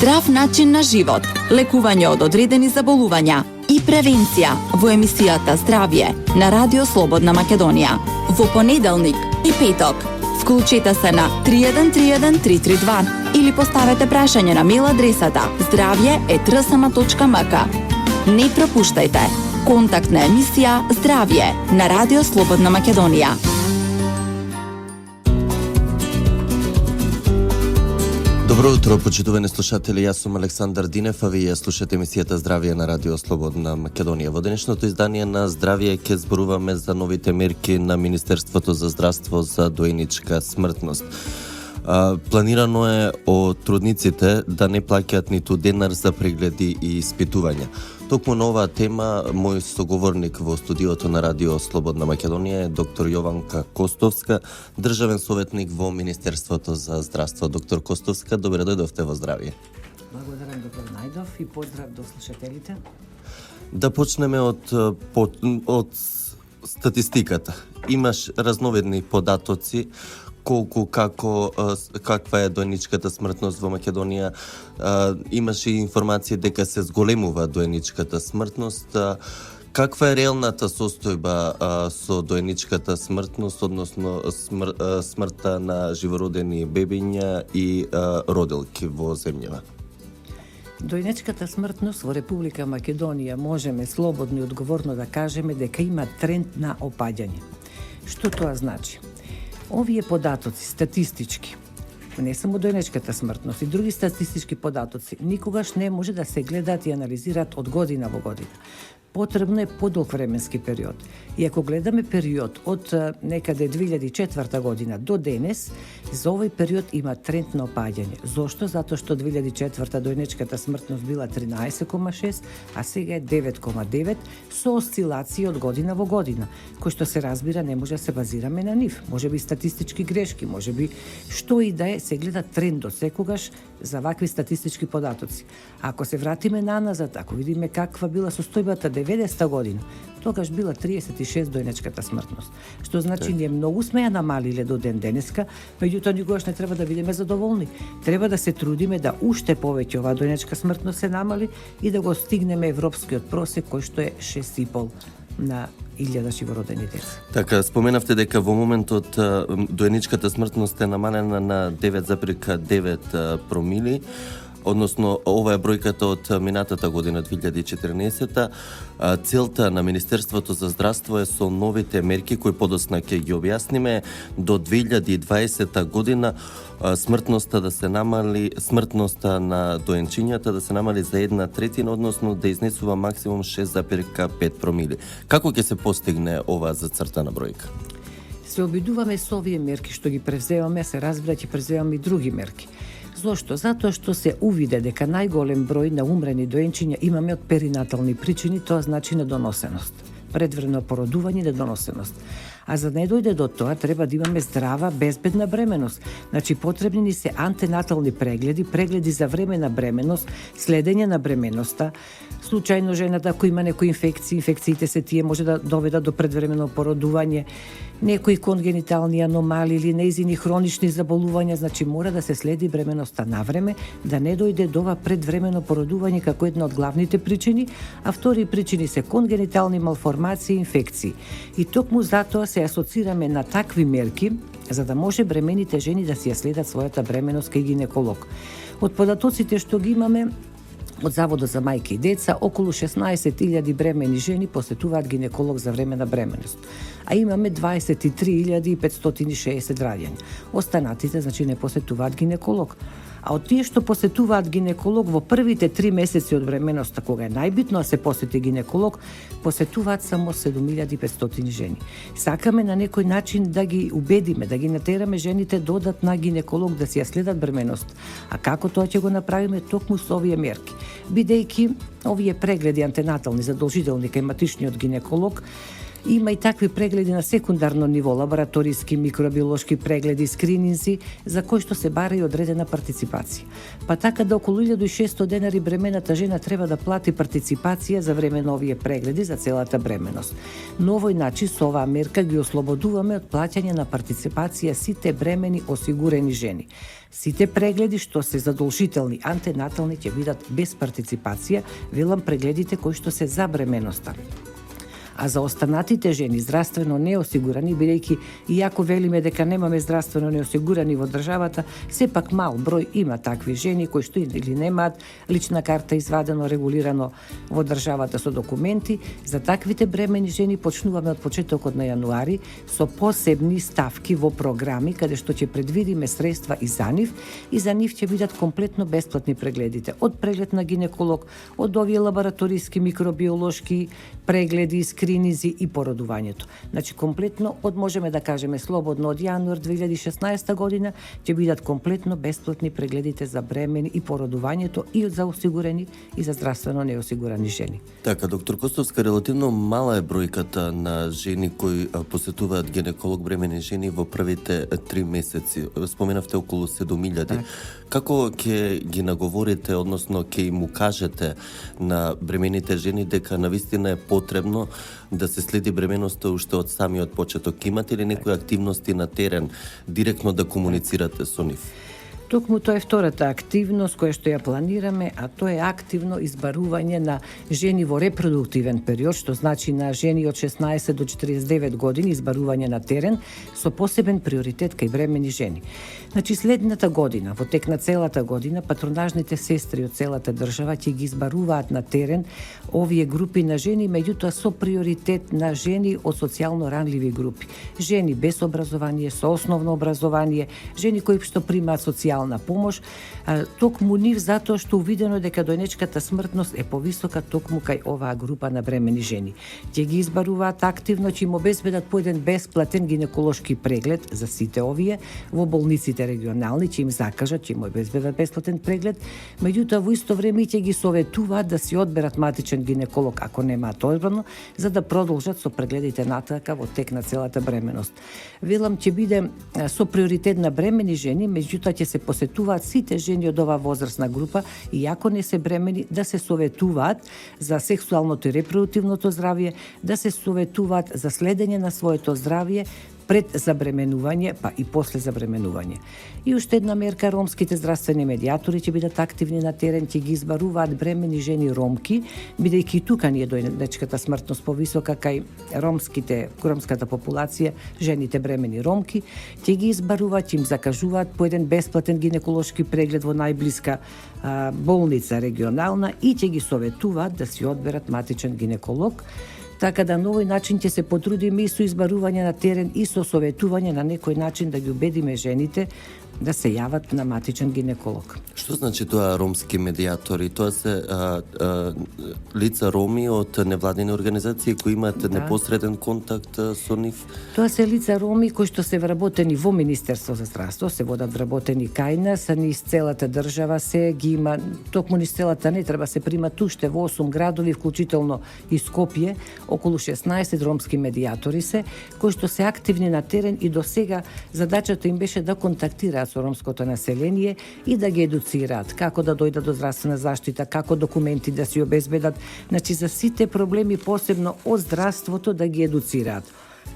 Здрав начин на живот, лекување од одредени заболувања и превенција во емисијата Здравје на Радио Слободна Македонија. Во понеделник и петок. Вклучете се на 3131 332 или поставете прашање на мејл адресата zdravje@rsma.mk. Не пропуштајте. Контактна емисија Здравје на Радио Слободна Македонија. Добро утро, почитувани слушатели. Јас сум Александар Динев, а вие слушате емисијата Здравје на Радио Слободна Македонија. Во денешното издание на Здравје ќе зборуваме за новите мерки на Министерството за здравство за доеничка смртност. Планирано е од трудниците да не плаќаат ниту денар за прегледи и испитувања. Токму на оваа тема, мој соговорник во студиото на Радио Слободна Македонија е доктор Јованка Костовска, државен советник во Министерството за здравство. Доктор Костовска, добре дојдовте во Здравје. Благодарам, доктор Најдов, и поздрав до слушателите. Да почнеме од статистиката. Имаш разновидни податоци колку, каква е доеничката смртност во Македонија. Имаше и информација дека се зголемува доеничката смртност. Каква е реалната состојба со доеничката смртност, односно смртта на живородени бебиња и родилки во земјава? Доеничката смртност во Република Македонија можеме слободно и одговорно да кажеме дека има тренд на опаѓање. Што тоа значи? Овие податоци статистички, не само доеничката смртност и други статистички податоци, никогаш не може да се гледаат и анализираат од година во година. Потребно е подолг временски период. И ако гледаме период од некаде 2004 година до денес, за овој период има тренд на опаѓање. Зошто? Затоа што 2004 доеничката смртност била 13,6, а сега е 9,9 со осцилации од година во година, кој што се разбира не може да се базираме на нив. Може би статистички грешки, може би што и да е, се гледа трендот секогаш за вакви статистички податоци. Ако се вратиме наназад, ако видиме каква била состојбата 90-та година, тогаш била 36 доеничката смртност. Што значи ние многу сме ја намалиле до ден денеска, меѓутоа никогаш не треба да бидеме задоволни. Треба да се трудиме да уште повеќе оваа доеничка смртност се намали и да го стигнеме европскиот просек кој што е 6,5 на 1000 живородени деца. Така, споменавте дека во моментот доеничката смртност е намалена на 9,9 промили, односно ова е бројката од минатата година 2014. Целта на Министерството за здравство е со новите мерки кои подосна ќе ги објасниме до 2020 година смртноста да се намали, смртноста на доенчињата да се намали за 1/3, односно да изнесува максимум 6,5 промили. Како ќе се постигне оваа зацртана бројка? Се обидуваме со овие мерки што ги превземаме, се разбира ќе превземаме и други мерки. Зошто? Затоа што се увиде дека најголем број на умрени доенчиња имаме од перинатални причини, тоа значи недоносеност. Предвремено породување и недоносеност. А за да не дојде до тоа, треба да имаме здрава, безбедна бременост. Значи, потребни ни се антенатални прегледи, прегледи за време на бременост, следење на бременоста. Случајно жената, ако има некои инфекции, инфекциите се тие може да доведат до предвремено породување, некои конгенитални аномалии или неизини хронични заболувања, значи мора да се следи бременоста на време, да не дојде до ова предвремено породување како една од главните причини, а втори причини се конгенитални малформации и инфекции. И токму затоа се асоцираме на такви мерки, за да може бремените жени да си ја следат својата бременост кај гинеколог. Од податоците што ги имаме, од Заводот за мајки и деца, околу 16.000 бремени жени посетуваат гинеколог за време на бременост. А имаме 23.560 раѓања. Останатите, значи, не посетуваат гинеколог. А од тие што посетуваат гинеколог во првите 3 месеци од бременоста, кога е најбитно да се посети гинеколог, посетуваат само 7.500 жени. Сакаме на некој начин да ги убедиме, да ги натераме жените да одат на гинеколог да си ја следат бременост. А како тоа ќе го направиме? Токму со овие мерки. Бидејќи овие прегледи антенатални задолжителни кај матичниот гинеколог Има и такви прегледи на секундарно ниво, лабораториски, микробиолошки прегледи, скрининзи, за кои што се бара и одредена партиципација. Па така да околу 1600 денари бремената жена треба да плати партиципација за време на овие прегледи за целата бременост. На овој начин со оваа мерка ги ослободуваме од плаќање на партиципација сите бремени осигурени жени. Сите прегледи што се задолжителни антенатални ќе бидат без партиципација, велам прегледите кои што се за бременоста. А за останатите жени здравствено неосигурани, бидејќи иако велиме дека немаме здравствено неосигурани во државата, сепак мал број има такви жени кои што или немаат лична карта извадено, регулирано во државата со документи. За таквите бремени жени почнуваме од почетокот на јануари со посебни ставки во програми каде што ќе предвидиме средства и за нив ќе бидат комплетно бесплатни прегледите. Од преглед на гинеколог, од овие лабораториски микробиолошки прегледи, скринизи и породувањето. Значи, комплетно, можеме да кажеме слободно, од јануар 2016 година ќе бидат комплетно бесплатни прегледите за бремени и породувањето и за осигурени и за здравствено неосигурани жени. Така, доктор Костовска, релативно мала е бројката на жени кои посетуваат гинеколог, бремени жени во првите 3 месеци. Споменавте околу 7000. Так. Како ќе ги наговорите, односно ќе им укажете на бремените жени дека навистина е потребно да се следи бременоста уште од самиот почеток? Имате ли некои активности на терен, директно да комуницирате со нив? Токму тоа е втората активност која што ја планираме, а тоа е активно избарување на жени во репродуктивен период, што значи на жени од 16 до 49 години, избарување на терен со посебен приоритет кај бремени жени. Значи, следната година, во тек на целата година, патронажните сестри од целата држава ќе ги избаруваат на терен овие групи на жени, меѓутоа со приоритет на жени од социјално ранливи групи. Жени без образование, со основно образование, жени кои што примаат социјална помош, токму нив затоа што увидено дека дојнечката смртност е повисока токму кај оваа група на бремени жени. Ќе ги избаруваат активно, ќе им обезбедат по еден бесплатен гинеколошки преглед за сите овие во болниците регионални, ќе им закажат, ќе им обезбедат бесплатен преглед, меѓутоа во исто време ќе ги советуваат да си одберат матичен гинеколог ако немаат одбрано, за да продолжат со прегледите натака во тек на целата бременост. Велам, ќе биде со приоритет на бремени жени, меѓутоа ќе се посетуваат сите жени од оваа возрастна група, и ако не се бремени, да се советуваат за сексуалното и репродуктивното здравје, да се советуваат за следење на своето здравје пред забременување, па и после забременување. И уште една мерка, ромските здравствени медиатори ќе бидат активни на терен, ќе ги избаруваат бремени жени ромки, бидејќи тука ни е дојнечката смртност повисока кај ромската популација, жените бремени ромки, ќе ги избаруваат, ќе им закажуваат по еден бесплатен гинеколошки преглед во најблиска болница регионална и ќе ги советуваат да си одберат матичен гинеколог. Така да на овој начин ќе се потрудиме и со избарување на терен и со советување на некој начин да ги убедиме жените да се јават на матичен гинеколог. Што значи тоа ромски медиатори? Тоа се лица роми од невладени организации кои имаат непосреден контакт со нив? Тоа се лица роми кои што се вработени во Министерство за здравство, се водат вработени кај нас, а низ целата држава се ги има, токму низ целата не треба, се примат уште во 8 градови, вклучително и Скопје, околу 16 ромски медиатори се, кои што се активни на терен и до сега задачата им беше да контактираат со ромското население и да ги едуцираат како да дојдат до здравствена заштита, како документи да си обезбедат, значи за сите проблеми посебно од здравството да ги едуцираат.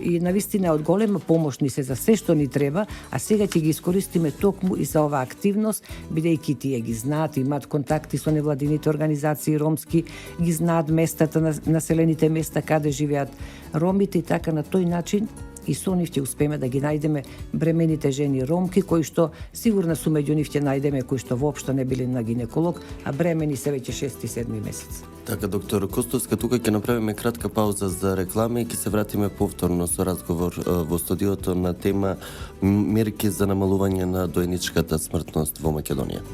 И навистина од голема помош ни се за се што ни треба, а сега ќе ги искористиме токму и за оваа активност, бидејќи тие ги знаат, имаат контакти со невладините организации ромски, ги знаат местата, населените места каде живеат ромите, и така на тој начин и со нив ќе успееме да ги најдеме бремените жени ромки, кои што сигурно су меѓу нив ќе најдеме кои што воопшто не били на гинеколог, а бремени се веќе 6-7 месец. Така, доктор Костовска, тука ќе направиме кратка пауза за реклама и ќе се вратиме повторно со разговор во студиото на тема мерки за намалување на дојничката смртност во Македонија.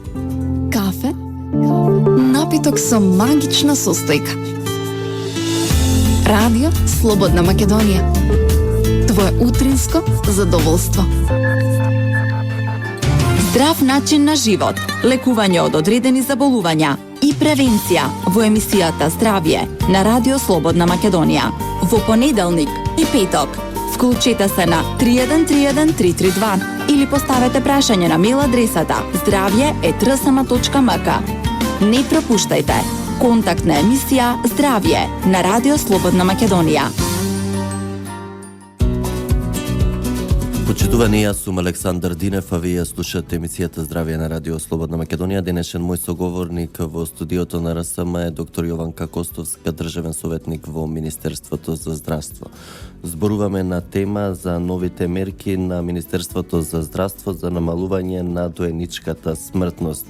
Кафе, напиток со магична состојка. Радио Слободна Македонија. Твое утринско задоволство. Здрав начин на живот, лекување од одредени заболувања и превенција во емисијата Здравје на Радио Слободна Македонија. Во понеделник и петок. Вклучете се на 3131 332 или поставете прашање на мејл адресата zdravje@rsma.mk. Не пропуштајте. Контактна емисија Здравје на Радио Слободна Македонија. Почитувани, јас сум Александар Динев, а вие слушате емисијата Здравје на Радио Слободна Македонија. Денешен мој соговорник во студиото на РСМ е доктор Јованка Костовска, државен советник во Министерството за здравство. Зборуваме на тема за новите мерки на Министерството за здравство за намалување на доеничката смртност.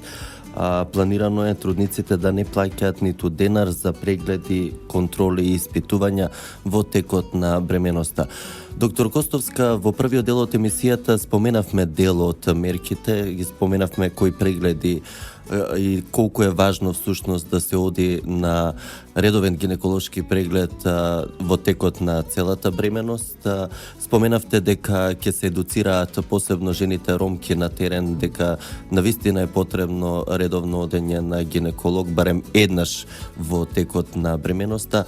Планирано е трудниците да не плаќаат ниту денар за прегледи, контроли и испитувања во текот на бременоста. Доктор Костовска, во првиот дел од емисијата споменавме дел од мерките, ги споменавме кои прегледи и колку е важно всушност да се оди на редовен гинеколошки преглед во текот на целата бременост. Споменавте дека ќе се едуцираат посебно жените ромки на терен, дека навистина е потребно редовно одење на гинеколог, барем еднаш во текот на бременоста.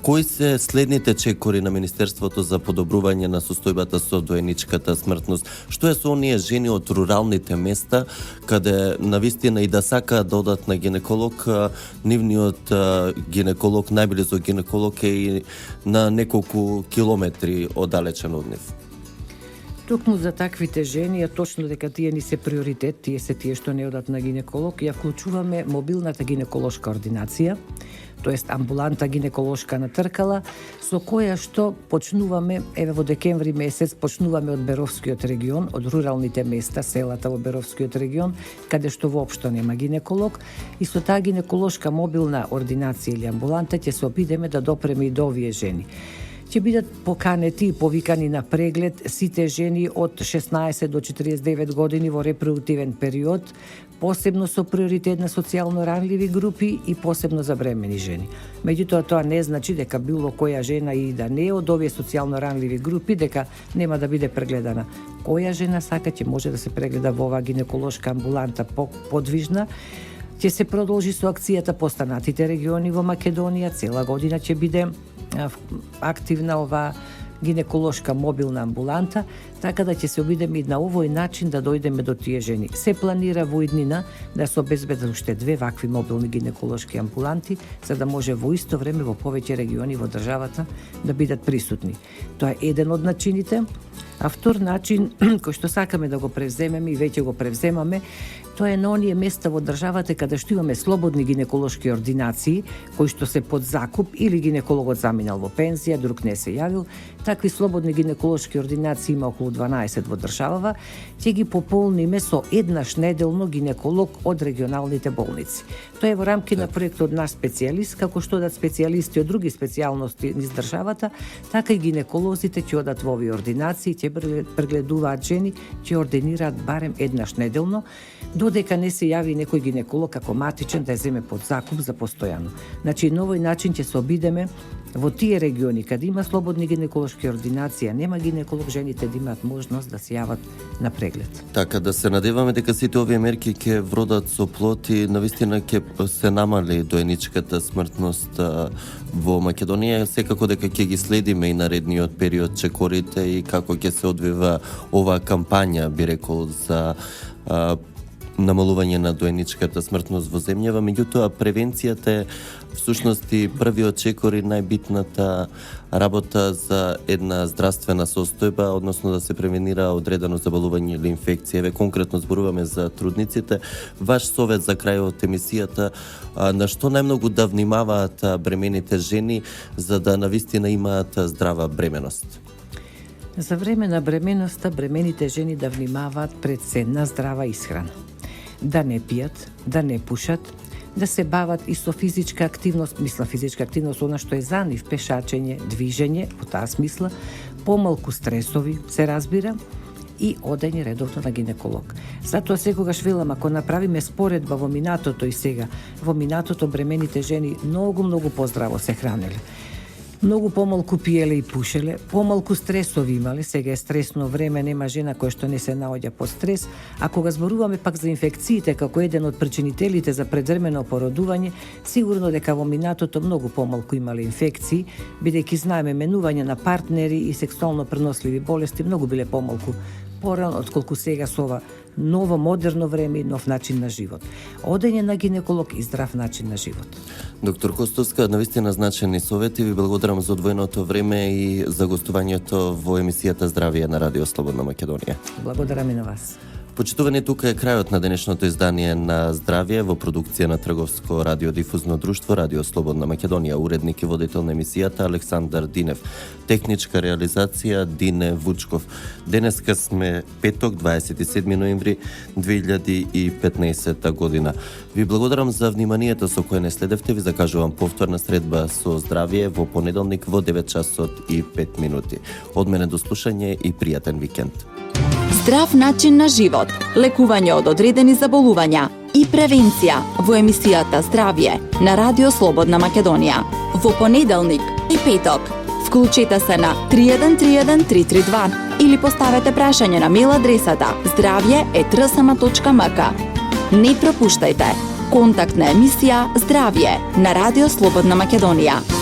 Кои се следните чекори на Министерството за подобрување на состојбата со доеничката смртност? Што е со оние жени од руралните места, каде навистина и да сакаат да одат на гинеколог, нивниот гинеколог, најблизо гинеколог е и на неколку километри оддалечен од нив? Токму за таквите жени, точно дека тие ни се приоритет, тие се тие што не одат на гинеколог, ја вклучуваме мобилната гинеколошка ординација, тоест амбуланта гинеколошка на Тркала, со која што почнуваме, еве во декември месец, почнуваме од Беровскиот регион, од руралните места, селата во Беровскиот регион, каде што воопшто нема гинеколог, и со таа гинеколошка мобилна ординација или амбуланта ќе се обидеме да допреме и до овие жени. Ќе бидат поканети и повикани на преглед сите жени од 16 до 49 години во репродуктивен период, посебно со приоритет на социјално ранливи групи и посебно за бремени жени. Меѓутоа, тоа не значи дека било која жена и да не е од овие социјално ранливи групи, дека нема да биде прегледана. Која жена сака ќе може да се прегледа во оваа гинеколошка амбуланта подвижна. Ќе се продолжи со акцијата по останатите региони во Македонија, цела година ќе биде активна оваа гинеколошка мобилна амбуланта, така да ќе се обидеме и на овој начин да дојдеме до тие жени. Се планира во иднина да се обезбедат уште 2 вакви мобилни гинеколошки амбуланти, за да може во исто време во повеќе региони во државата да бидат присутни. Тоа е еден од начините. А втор начин, кој што сакаме да го превземеме и веќе го превземаме, тоа е на оние места во државата каде што имаме слободни гинеколошки ординации, кои што се под закуп или гинекологот заминал во пензија, друг не се јавил. Такви слободни гинеколошки ординации има околу 12 во државава, ќе ги пополниме со еднаш неделно гинеколог од регионалните болници. Тоа е во рамки на проектот наш специјалист, како што одат специјалисти од други специјалности низ државата, така и гинеколозите ќе одат во овие ординации, ќе прегледуваат жени, ќе ординираат барем еднаш неделно, додека не се јави некој гинеколог како матичен да ја земе под закуп за постојано. Значи, на овој начин ќе се обидеме во тие региони каде има слободни гинеколошки ординации, нема гинеколог, жените да имаат можност да се јават на преглед. Така, да се надеваме дека сите овие мерки ќе вродат со плод и навистина ќе се намали доеничката смртност во Македонија. Секако дека ќе ги следиме и наредниот период чекорите и како ќе се одвива оваа кампања, би рекол, за намалување на доеничката смртност во земјава. Меѓутоа, превенцијата е всушност и првиот чекор и најбитната работа за една здравствена состојба, односно да се превенира одредено заболување или инфекција. Еве конкретно зборуваме за трудниците. Ваш совет за крај од емисијата, на што најмногу да внимаваат бремените жени за да навистина имаат здрава бременост? За време на бременоста, бремените жени да внимаваат пред се на здрава исхрана. Да не пијат, да не пушат, да се бават и со физичка активност, физичка активност, она што е за нив, пешачење, движење, во таа смисла, помалку стресови, се разбира, и одење редовно на гинеколог. Затоа секогаш велам, ако направиме споредба во минатото и сега, во минатото бремените жени многу поздраво се хранеле. Многу помалку пиеле и пушеле, помалку стресови имале, сега е стресно време, нема жена која што не се наоѓа под стрес, а кога зборуваме пак за инфекциите како еден од причинителите за предвремено породување, сигурно дека во минатото многу помалку имале инфекции, бидејќи знаеме менување на партнери и сексуално преносливи болести многу биле помалку порано отколку сега со ова ново модерно време и нов начин на живот. Одење на гинеколог и здрав начин на живот. Доктор Костовска, навистина значени совети. Ви благодарам за одвоеното време и за гостувањето во емисијата Здравје на Радио Слободна Македонија. Благодарам и на вас. Почитувани, тука е крајот на денешното издание на Здравје во продукција на Трговско радиодифузно друштво Радио Слободна Македонија. Уредник и водител на емисијата Александар Динев. Техничка реализација Дине Вучков. Денеска сме петок, 27 ноември 2015 година. Ви благодарам за вниманието со кое не следевте. Ви закажувам повторна средба со Здравје во понеделник во 9 часот и 5 минути. Од мене до слушање и пријатен викенд. Здрав начин на живот, лекување од одредени заболувања и превенција во емисијата Здравје на Радио Слободна Македонија. Во понеделник и петок. Вклучете се на 3131 332 или поставете прашање на мејл адресата zdravje@rsma.mk. Не пропуштајте контактна емисија Здравје на Радио Слободна Македонија.